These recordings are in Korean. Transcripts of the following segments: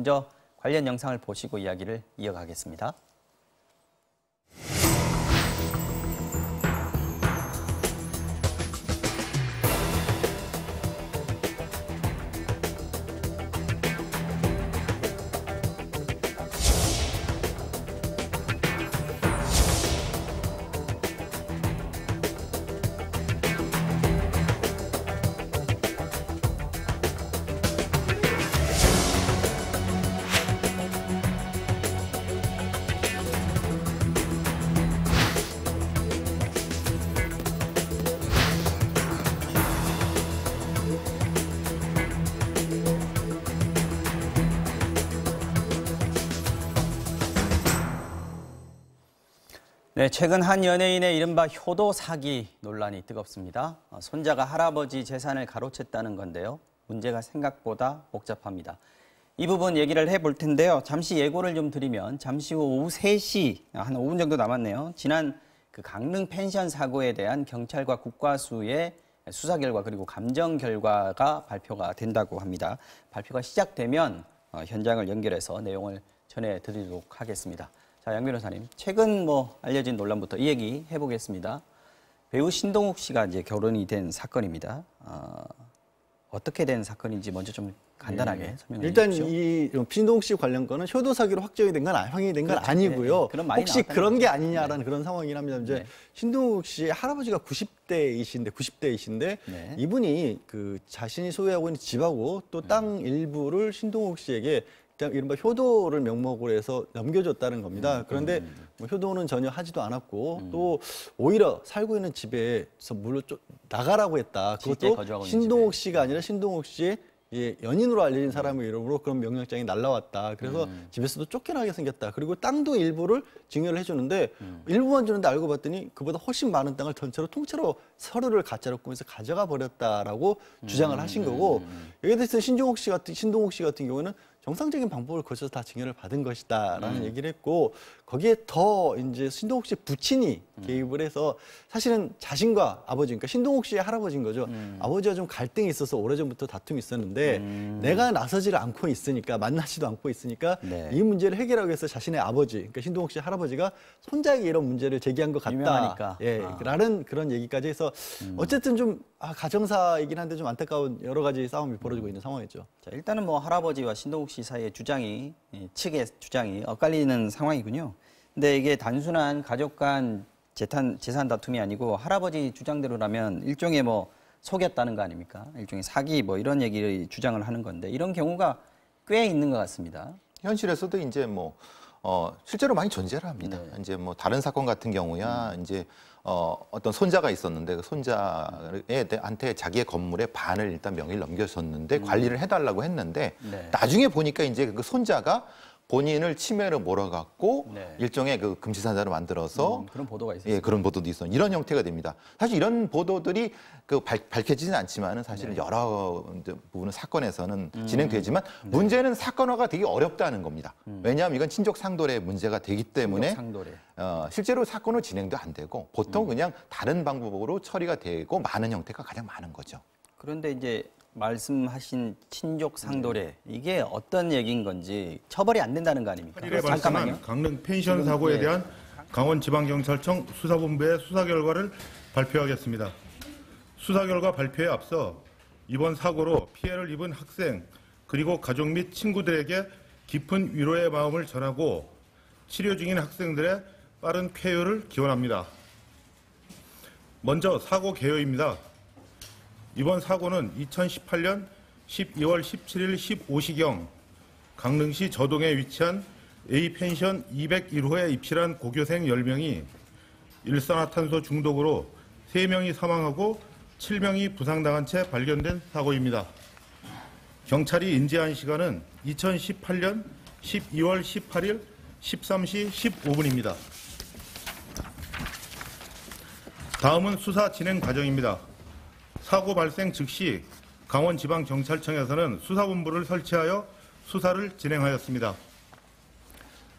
먼저 관련 영상을 보시고 이야기를 이어가겠습니다. 네, 최근 한 연예인의 이른바 효도 사기 논란이 뜨겁습니다. 손자가 할아버지 재산을 가로챘다는 건데요. 문제가 생각보다 복잡합니다. 이 부분 얘기를 해볼 텐데요. 잠시 예고를 좀 드리면 잠시 후 오후 3시, 한 5분 정도 남았네요. 지난 그 강릉 펜션 사고에 대한 경찰과 국과수의 수사 결과 그리고 감정 결과가 발표가 된다고 합니다. 발표가 시작되면 현장을 연결해서 내용을 전해드리도록 하겠습니다. 자, 양 변호사님, 최근 알려진 논란부터 이 얘기 해보겠습니다. 배우 신동욱 씨가 이제 결혼이 된 사건입니다. 어떻게 된 사건인지 먼저 좀 간단하게 설명해 일단 주십시오. 이 신동욱 씨 관련 건은 효도 사기로 확정이 된 건 확인이 된 건 그렇죠. 아니고요. 네, 많이 혹시 그런 게 거죠. 아니냐라는 그런 상황이긴 합니다. 이제 신동욱 씨의 할아버지가 90대이신데 네. 이분이 그 자신이 소유하고 있는 집하고 또 땅 일부를 신동욱 씨에게 이른바 효도를 명목으로 해서 넘겨줬다는 겁니다. 그런데 효도는 전혀 하지도 않았고 또 오히려 살고 있는 집에서 물로 나가라고 했다. 그것도 신동욱 씨가 아니라 신동욱 씨의 연인으로 알려진 사람의 이름으로 그런 명령장이 날라왔다. 그래서 집에서도 쫓겨나게 생겼다. 그리고 땅도 일부를 증여를 해주는데 일부만 주는데 알고 봤더니 그보다 훨씬 많은 땅을 전체로 통째로 서류를 가짜로 꾸며서 가져가 버렸다라고 주장을 하신 거고 여기에 대해서 신동욱 씨 같은 경우는 정상적인 방법을 거쳐서 다 증여를 받은 것이다라는 얘기를 했고 거기에 더 이제 신동욱 씨 부친이 개입을 해서 사실은 자신과 아버지, 그러니까 신동욱 씨의 할아버지인 거죠. 아버지와 좀 갈등이 있어서 오래전부터 다툼이 있었는데 내가 나서지를 않고 있으니까 만나지도 않고 있으니까 이 문제를 해결하기 위해서 자신의 아버지, 그러니까 신동욱 씨의 할아버지가 손자에게 이런 문제를 제기한 것 같다. 유명하니까. 라는 그런 얘기까지 해서 어쨌든 좀 가정사이긴 한데 좀 안타까운 여러 가지 싸움이 벌어지고 있는 상황이죠. 자, 일단은 할아버지와 신동욱 씨 사이의 측의 주장이 엇갈리는 상황이군요. 근데 이게 단순한 가족 간 재산 다툼이 아니고 할아버지 주장대로라면 일종의 속였다는 거 아닙니까? 일종의 사기 이런 얘기를 주장을 하는 건데 이런 경우가 꽤 있는 것 같습니다. 현실에서도 이제 실제로 많이 존재를 합니다. 네. 이제 다른 사건 같은 경우야 이제 어떤 손자가 있었는데 그 손자한테 자기의 건물의 반을 일단 명의를 넘겨줬는데 관리를 해달라고 했는데 나중에 보니까 이제 그 손자가 본인을 치매로 몰아갖고 일종의 그 금지산자를 만들어서 그런 보도가 있었어요. 예, 그런 보도도 있어요. 이런 형태가 됩니다. 사실 이런 보도들이 밝혀지지는 않지만은 사실은 여러 부분은 사건에서는 진행되지만 문제는 사건화가 되게 어렵다는 겁니다. 왜냐하면 이건 친족 상도례 문제가 되기 때문에 실제로 사건은 진행도 안 되고 보통 그냥 다른 방법으로 처리가 되고 많은 형태가 가장 많은 거죠. 그런데 이제 말씀하신 친족 상도례 이게 어떤 얘기인 건지 처벌이 안 된다는 거 아닙니까? 8일에 발생한 강릉 펜션 사고에 대한 강원지방경찰청 수사본부의 수사 결과를 발표하겠습니다. 수사 결과 발표에 앞서 이번 사고로 피해를 입은 학생 그리고 가족 및 친구들에게 깊은 위로의 마음을 전하고 치료 중인 학생들의 빠른 쾌유를 기원합니다. 먼저 사고 개요입니다. 이번 사고는 2018년 12월 17일 15시경 강릉시 저동에 위치한 A펜션 201호에 입실한 고교생 10명이 일산화탄소 중독으로 3명이 사망하고 7명이 부상당한 채 발견된 사고입니다. 경찰이 인지한 시간은 2018년 12월 18일 13시 15분입니다. 다음은 수사 진행 과정입니다. 사고 발생 즉시 강원지방경찰청에서는 수사본부를 설치하여 수사를 진행하였습니다.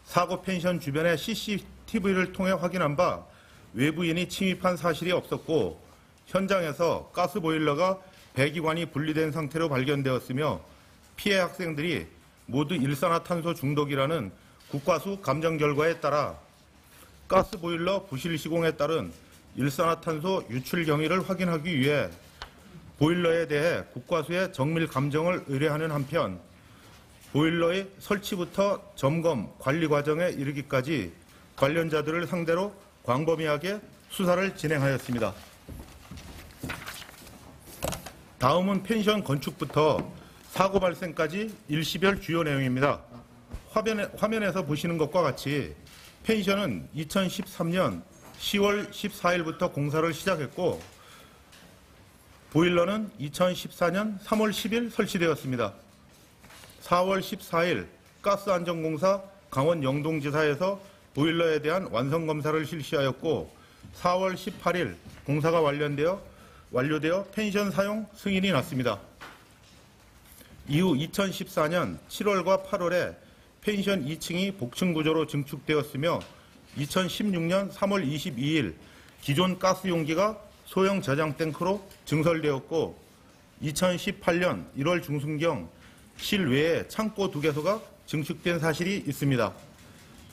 사고 펜션 주변의 CCTV를 통해 확인한 바 외부인이 침입한 사실이 없었고 현장에서 가스보일러가 배기관이 분리된 상태로 발견되었으며 피해 학생들이 모두 일산화탄소 중독이라는 국과수 감정 결과에 따라 가스보일러 부실 시공에 따른 일산화탄소 유출 경위를 확인하기 위해 보일러에 대해 국과수의 정밀 감정을 의뢰하는 한편 보일러의 설치부터 점검, 관리 과정에 이르기까지 관련자들을 상대로 광범위하게 수사를 진행하였습니다. 다음은 펜션 건축부터 사고 발생까지 일시별 주요 내용입니다. 화면에서 보시는 것과 같이 펜션은 2013년 10월 14일부터 공사를 시작했고 보일러는 2014년 3월 10일 설치되었습니다. 4월 14일 가스안전공사 강원 영동지사에서 보일러에 대한 완성검사를 실시하였고 4월 18일 공사가 완료되어 펜션 사용 승인이 났습니다. 이후 2014년 7월과 8월에 펜션 2층이 복층 구조로 증축되었으며 2016년 3월 22일 기존 가스 용기가 소형 저장 탱크로 증설되었고 2018년 1월 중순경 실외에 창고 2개소가 증축된 사실이 있습니다.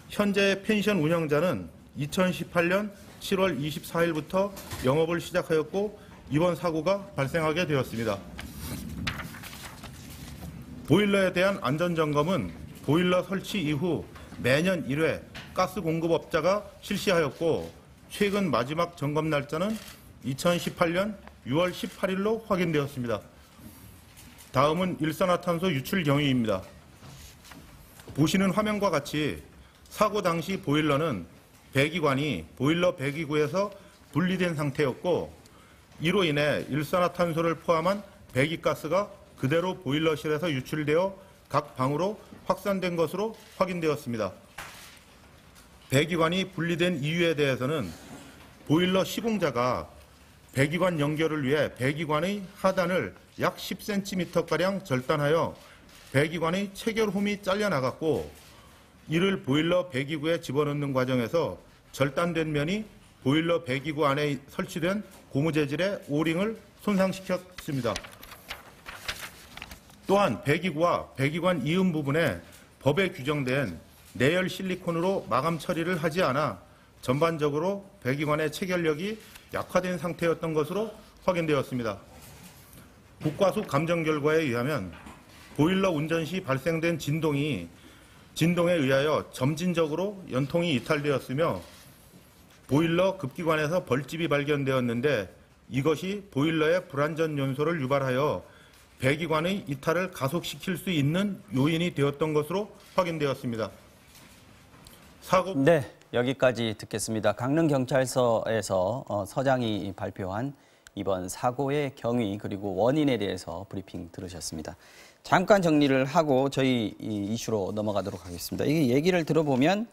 현재 펜션 운영자는 2018년 7월 24일부터 영업을 시작하였고 이번 사고가 발생하게 되었습니다. 보일러에 대한 안전점검은 보일러 설치 이후 매년 1회 가스 공급업자가 실시하였고 최근 마지막 점검 날짜는 2018년 6월 18일로 확인되었습니다. 다음은 일산화탄소 유출 경위입니다. 보시는 화면과 같이 사고 당시 보일러는 배기관이 보일러 배기구에서 분리된 상태였고 이로 인해 일산화탄소를 포함한 배기가스가 그대로 보일러실에서 유출되어 각 방으로 확산된 것으로 확인되었습니다. 배기관이 분리된 이유에 대해서는 보일러 시공자가 배기관 연결을 위해 배기관의 하단을 약 10cm가량 절단하여 배기관의 체결홈이 잘려나갔고 이를 보일러 배기구에 집어넣는 과정에서 절단된 면이 보일러 배기구 안에 설치된 고무재질의 오링을 손상시켰습니다. 또한 배기구와 배기관 이음 부분에 법에 규정된 내열 실리콘으로 마감 처리를 하지 않아 전반적으로 배기관의 체결력이 약화된 상태였던 것으로 확인되었습니다. 국과수 감정 결과에 의하면 보일러 운전 시 발생된 진동에 의하여 점진적으로 연통이 이탈되었으며 보일러 급기관에서 벌집이 발견되었는데 이것이 보일러의 불안전 요소를 유발하여 배기관의 이탈을 가속시킬 수 있는 요인이 되었던 것으로 확인되었습니다. 네, 여기까지 듣겠습니다. 강릉경찰서에서 서장이 발표한 이번 사고의 경위 그리고 원인에 대해서 브리핑 들으셨습니다. 잠깐 정리를 하고 저희 이 이슈로 넘어가도록 하겠습니다. 이 얘기를 들어보면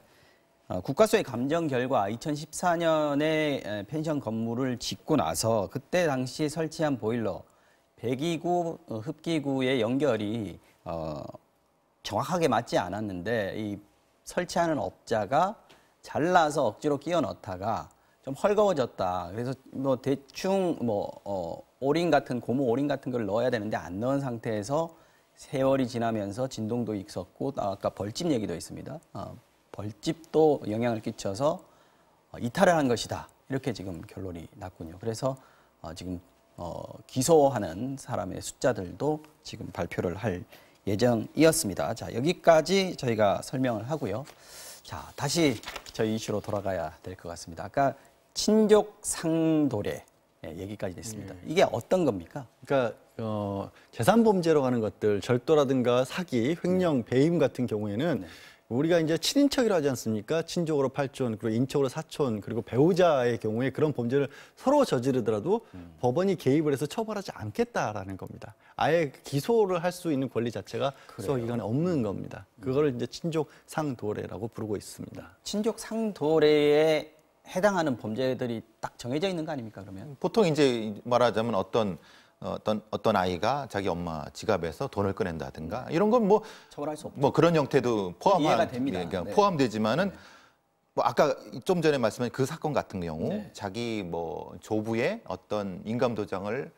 국과수의 감정 결과 2014년에 펜션 건물을 짓고 나서 그때 당시 설치한 보일러 배기구, 흡기구의 연결이 정확하게 맞지 않았는데 이 설치하는 업자가 잘라서 억지로 끼워 넣다가 좀 헐거워졌다. 그래서 뭐 대충 오링 같은 고무 오링 같은 걸 넣어야 되는데 안 넣은 상태에서 세월이 지나면서 진동도 있었고 아까 벌집 얘기도 있습니다. 벌집도 영향을 끼쳐서 이탈을 한 것이다. 이렇게 지금 결론이 났군요. 그래서 지금 기소하는 사람의 숫자들도 지금 발표를 할 예정이었습니다. 자, 여기까지 저희가 설명을 하고요. 자, 다시 저희 이슈로 돌아가야 될 것 같습니다. 아까 친족 상도례 얘기까지 됐습니다. 이게 어떤 겁니까? 그러니까 재산 범죄로 가는 것들, 절도라든가 사기, 횡령, 배임 같은 경우에는 우리가 이제 친인척이라고 하지 않습니까? 친족으로 8촌, 그리고 인척으로 4촌, 그리고 배우자의 경우에 그런 범죄를 서로 저지르더라도 법원이 개입을 해서 처벌하지 않겠다라는 겁니다. 아예 기소를 할 수 있는 권리 자체가 수사기관에 없는 겁니다. 그거를 이제 친족 상도례라고 부르고 있습니다. 친족 상도례에 해당하는 범죄들이 딱 정해져 있는 거 아닙니까, 그러면? 보통 이제 말하자면 어떤 아이가 자기 엄마 지갑에서 돈을 꺼낸다든가 이런 건 뭐 처벌할 수 없죠. 뭐 그런 형태도 이해가 됩니다. 네. 포함되지만은 뭐 아까 좀 전에 말씀하신 그 사건 같은 경우 네. 자기 뭐 조부의 어떤 인감 도장을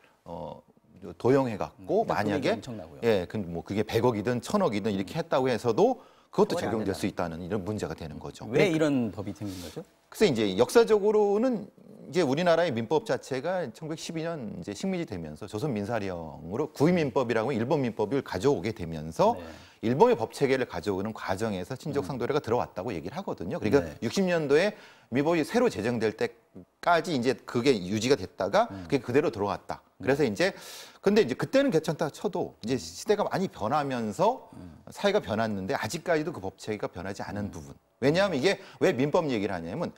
도용해갖고 금액이 만약에 엄청나고요. 예, 뭐 그게 100억이든 1000억이든 이렇게 했다고 해서도 그것도 처벌이 안 적용될 된다. 수 있다는 이런 문제가 되는 거죠. 왜 이런 법이 생긴 거죠? 그래서 이제 역사적으로는 이제 우리나라의 민법 자체가 1912년 이제 식민지 되면서 조선 민사령으로 구의민법이라고 일본 민법을 가져오게 되면서 네. 일본의 법 체계를 가져오는 과정에서 친족 상도례가 들어왔다고 얘기를 하거든요. 그러니까 60년도에 민법이 새로 제정될 때까지 이제 그게 유지가 됐다가 그게 그대로 들어왔다. 그래서 이제 근데 이제 그때는 괜찮다 쳐도 이제 시대가 많이 변하면서 사회가 변했는데 아직까지도 그 법 체계가 변하지 않은 부분. 왜냐하면 이게 왜 민법 얘기를 하냐면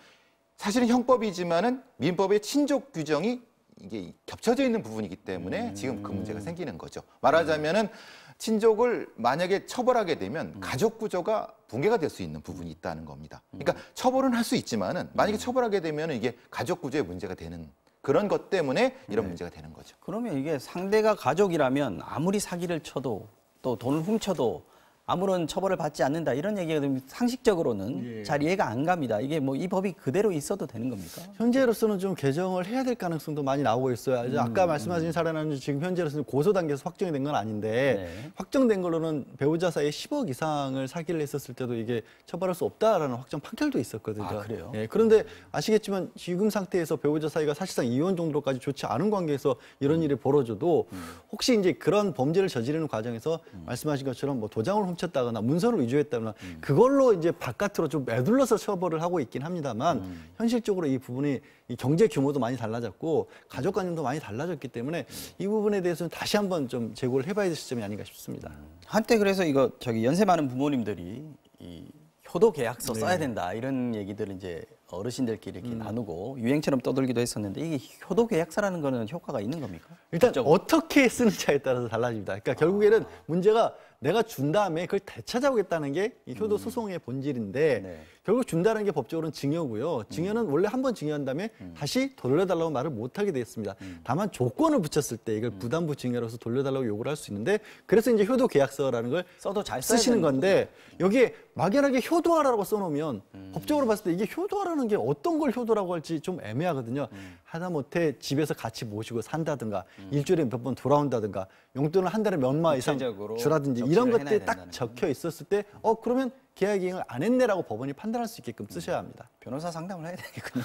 사실은 형법이지만은 민법의 친족 규정이 이게 겹쳐져 있는 부분이기 때문에 지금 그 문제가 생기는 거죠. 말하자면은 친족을 만약에 처벌하게 되면 가족 구조가 붕괴가 될 수 있는 부분이 있다는 겁니다. 그러니까 처벌은 할 수 있지만은 만약에 처벌하게 되면 이게 가족 구조에 문제가 되는 그런 것 때문에 이런 문제가 되는 거죠. 그러면 이게 상대가 가족이라면 아무리 사기를 쳐도 또 돈을 훔쳐도 아무런 처벌을 받지 않는다 이런 얘기가 되면 상식적으로는 잘 이해가 안 갑니다. 이게 뭐 이 법이 그대로 있어도 되는 겁니까? 현재로서는 좀 개정을 해야 될 가능성도 많이 나오고 있어요. 아까 말씀하신 사례는 지금 현재로서는 고소 단계에서 확정이 된 건 아닌데 네. 확정된 걸로는 배우자 사이에 10억 이상을 사기를 했었을 때도 이게 처벌할 수 없다라는 확정 판결도 있었거든요. 아, 그래요? 예, 그런데 아시겠지만 지금 상태에서 배우자 사이가 사실상 이혼 정도로까지 좋지 않은 관계에서 이런 일이 벌어져도 혹시 이제 그런 범죄를 저지르는 과정에서 말씀하신 것처럼 뭐 도장을 훔쳤다거나 문서를 위조했다거나 그걸로 이제 바깥으로 좀 매둘러서 처벌을 하고 있긴 합니다만 현실적으로 이 부분이 이 경제 규모도 많이 달라졌고 가족관념도 많이 달라졌기 때문에 이 부분에 대해서는 다시 한번 좀 재고를 해봐야 될 시점이 아닌가 싶습니다. 한때 그래서 이거 연세 많은 부모님들이 이 효도 계약서 네. 써야 된다 이런 얘기들을 이제 어르신들끼리 이렇게 나누고 유행처럼 떠돌기도 했었는데 이게 효도 계약서라는 거는 효과가 있는 겁니까? 일단 법적으로? 어떻게 쓰느냐에 따라서 달라집니다. 그러니까 결국에는 문제가 내가 준 다음에 그걸 되찾아오겠다는 게 이 효도 소송의 본질인데 네. 결국 준다는 게 법적으로는 증여고요. 증여는 원래 한 번 증여한 다음에 다시 돌려달라고 말을 못하게 되었습니다. 다만 조건을 붙였을 때 이걸 부담부 증여로서 돌려달라고 요구를 할 수 있는데 그래서 이제 효도 계약서라는 걸 써도 잘 써야 쓰시는 되는 건데 여기에 막연하게 효도하라고 써놓으면 법적으로 봤을 때 이게 효도하라는 게 어떤 걸 효도라고 할지 좀 애매하거든요. 하다못해 집에서 같이 모시고 산다든가 일주일에 몇 번 돌아온다든가 용돈을 한 달에 몇 마 이상 구체적으로 주라든지 적시를 이런 해놔야 것들이 된다는 딱 적혀 있었을 때 그러면 계약 이행을 안 했네라고 법원이 판단할 수 있게끔 쓰셔야 합니다. 변호사 상담을 해야 되겠군요.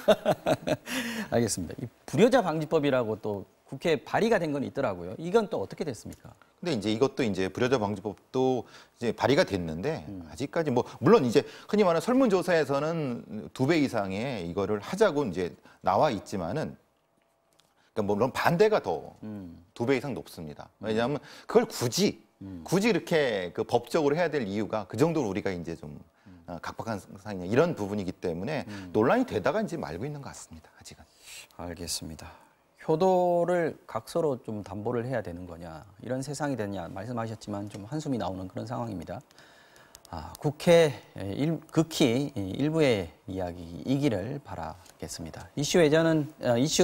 알겠습니다. 이 불효자 방지법이라고 또 국회에 발의가 된 건 있더라고요. 이건 또 어떻게 됐습니까? 근데 이제 이것도 이제 불효자 방지법도 이제 발의가 됐는데 아직까지 뭐 물론 이제 흔히 말하는 설문조사에서는 2배 이상의 이거를 하자고 이제 나와 있지만은 그러니까 물론 반대가 더 2배 이상 높습니다. 왜냐하면 그걸 굳이 이렇게 그 법적으로 해야 될 이유가 그 정도로 우리가 이제 좀 각박한 상황이냐 이런 부분이기 때문에 논란이 되다가 이제 말고 있는 것 같습니다. 아직은. 알겠습니다. 효도를 각서로 좀 담보를 해야 되는 거냐 이런 세상이 되냐 말씀하셨지만 좀 한숨이 나오는 그런 상황입니다. 국회 극히 일부의 이야기이기를 바라겠습니다. 이슈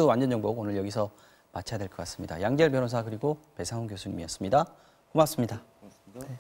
완전 정복 오늘 여기서 마쳐야 될 것 같습니다. 양재열 변호사 그리고 배상훈 교수님이었습니다. 고맙습니다. 고맙습니다. 네.